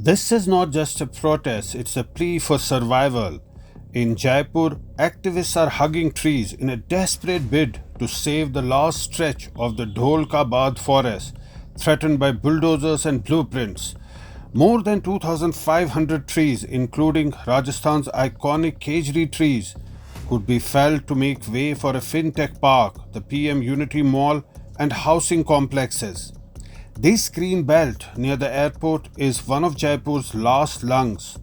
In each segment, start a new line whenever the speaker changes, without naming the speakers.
This is not just a protest, it's a plea for survival. In Jaipur, activists are hugging trees in a desperate bid to save the last stretch of the Dholkabad forest, threatened by bulldozers and blueprints. More than 2,500 trees, including Rajasthan's iconic Kejri trees, could be felled to make way for a fintech park, the PM Unity Mall, and housing complexes. This green belt near the airport is one of Jaipur's last lungs.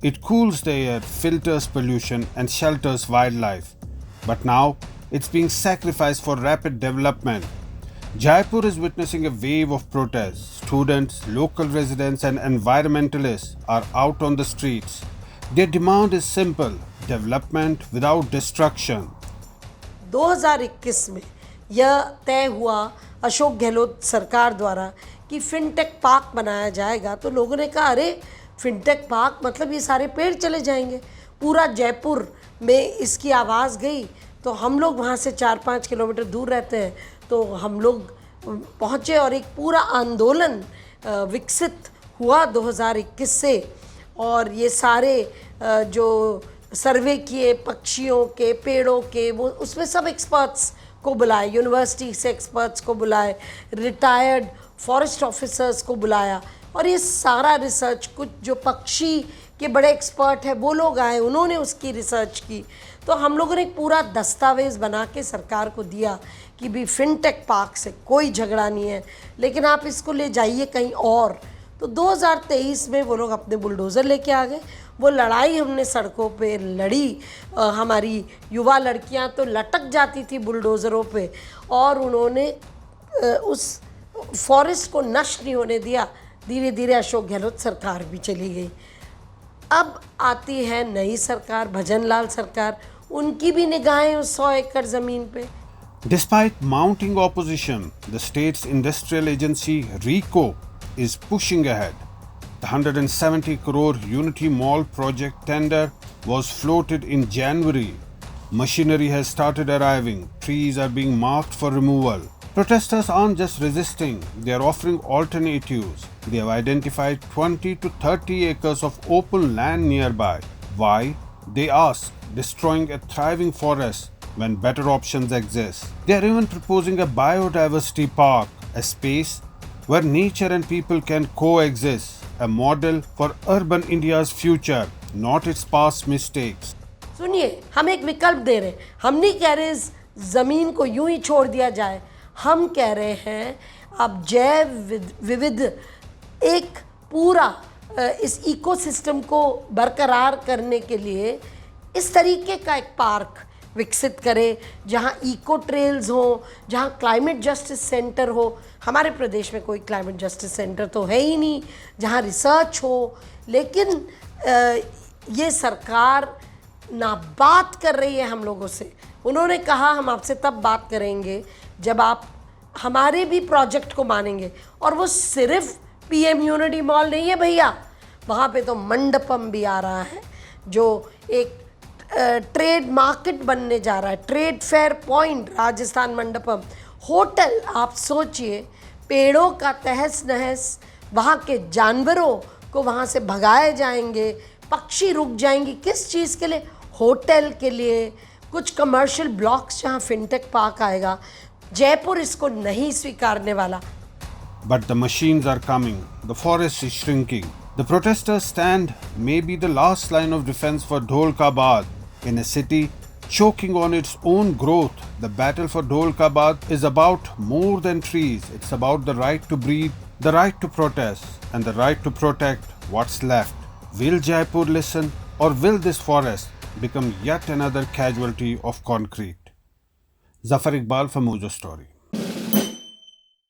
It cools the air, filters pollution, and shelters wildlife. But now it's being sacrificed for rapid development. Jaipur is witnessing a wave of protests. Students, local residents, and environmentalists are out on the streets. Their demand is simple: development without destruction.
2021 में यह तय हुआ अशोक गहलोत सरकार द्वारा कि fintech park बनाया जाएगा, तो लोगों ने कहा अरे फिनटेक पार्क मतलब ये सारे पेड़ चले जाएंगे। पूरा जयपुर में इसकी आवाज़ गई, तो हम लोग वहाँ से 4-5 किलोमीटर दूर रहते हैं, तो हम लोग पहुँचे और एक पूरा आंदोलन विकसित हुआ 2021 से। और ये सारे जो सर्वे किए पक्षियों के, पेड़ों के, वो उसमें सब एक्सपर्ट्स को बुलाए, यूनिवर्सिटी से एक्सपर्ट्स को बुलाए, रिटायर्ड फॉरेस्ट ऑफिसर्स को बुलाया, और ये सारा रिसर्च, कुछ जो पक्षी के बड़े एक्सपर्ट हैं वो लोग आए, उन्होंने उसकी रिसर्च की। तो हम लोगों ने एक पूरा दस्तावेज़ बना के सरकार को दिया कि भी फिनटेक पार्क से कोई झगड़ा नहीं है, लेकिन आप इसको ले जाइए कहीं और। तो 2023 में वो लोग अपने बुलडोज़र लेके आ गए। वो लड़ाई हमने सड़कों पे लड़ी, हमारी युवा लड़कियां तो लटक जाती थी बुलडोज़रों पे, और उन्होंने उस फॉरेस्ट को नष्ट नहीं होने दिया। धीरे धीरे अशोक गहलोत सरकार भी चली गई। अब आती है नई सरकार, भजन लाल सरकार, उनकी भी निगाहें उस 100 एकड़ ज़मीन पे।
Despite mounting opposition, the state's industrial agency RICO is pushing ahead. The 170 crore Unity Mall project tender was floated in January. Machinery has started arriving. Trees are being marked for removal. Protesters aren't just resisting, they are offering alternatives. They have identified 20 to 30 acres of open land nearby. Why? They ask, destroying a thriving forest when better options exist. They are even proposing a biodiversity park, a space where nature and people can coexist, a model for urban India's future, not its past mistakes.
सुनिए, हम एक विकल्प दे रहे हैं। हम नहीं कह रहे इस ज़मीन को यूं ही छोड़ दिया जाए, हम कह रहे हैं अब जैव विविध एक पूरा इस इकोसिस्टम को बरकरार करने के लिए इस तरीके का एक पार्क विकसित करें, जहाँ इको ट्रेल्स हो, जहाँ क्लाइमेट जस्टिस सेंटर हो। हमारे प्रदेश में कोई क्लाइमेट जस्टिस सेंटर तो है ही नहीं जहाँ रिसर्च हो। लेकिन ये सरकार ना बात कर रही है हम लोगों से। उन्होंने कहा हम आपसे तब बात करेंगे जब आप हमारे भी प्रोजेक्ट को मानेंगे, और वो सिर्फ PM यूनिटी मॉल नहीं है भैया, वहाँ पे तो मंडपम भी आ रहा है जो एक ट्रेड मार्केट बनने जा रहा है, trade fair point Rajasthan Mandapam, hotel. आप सोचिए, पेड़ों का तहस नहस, वहाँ के जानवरों को वहाँ से भगाए जाएंगे, पक्षी रुक जाएंगी, किस चीज़ के लिए? होटल के लिए। कुछ कमर्शियल ब्लॉक्स जहाँ फिनटेक पार्क आएगा, जयपुर इसको नहीं स्वीकारने वाला।
But the machines are coming. The forest is shrinking. The protesters' stand may be the last line of defense for Dholkabad. In a city choking on its own growth, the battle for Dholkabad is about more than trees. It's about the right to breathe, the right to protest, and the right to protect what's left. Will Jaipur listen, or will this forest become yet another casualty of concrete? Zafar Iqbal for Mojo Story.